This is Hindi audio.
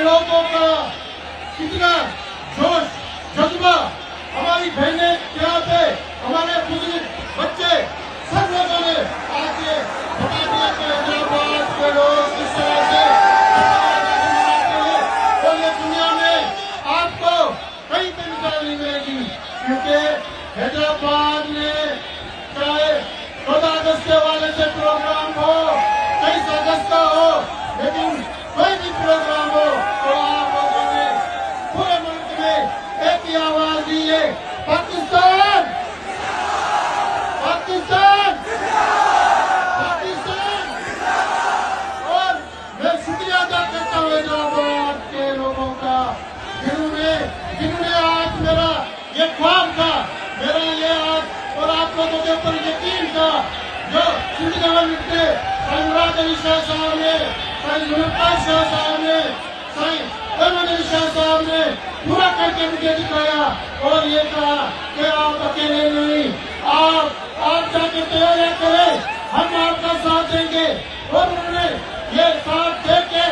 लोगों का कितना जोश जज्बा, हमारी बहनें क्या थे, हमारे बुजुर्ग बच्चे, सब लोगों ने आके बता दिया कि हैदराबाद के लोग किस तरह से मनाते हैं। और ये दुनिया में आपको कहीं पे मिसाल नहीं मिलेगी, क्योंकि हैदराबाद में चाहे 14 अगस्त के वाले से प्रोग्राम हो, 23 अगस्त का हो, लेकिन कोई भी प्रोग्राम हो तो आप लोगों ने पूरे मुल्क में एक ही आवाज दी है, पाकिस्तान पाकिस्तान पाकिस्तान। और मैं शुक्रिया अदा करता हूँ हैदराबाद के लोगों का, जिन्होंने आज मेरा ये ख्वाब था, मेरा ये आज और आप लोगों के ऊपर यकीन था, जो सिंध गवर्नमेंट ने मुराद अली शाह साहब ने, मुमताज शाह साहब ने, अहमद अली शाह साहब ने पूरा करके मुझे दिखाया और ये कहा कि आप अकेले नहीं, आप जाके तैयारियां करें, हम आपका साथ देंगे। और उन्होंने ये साथ दे के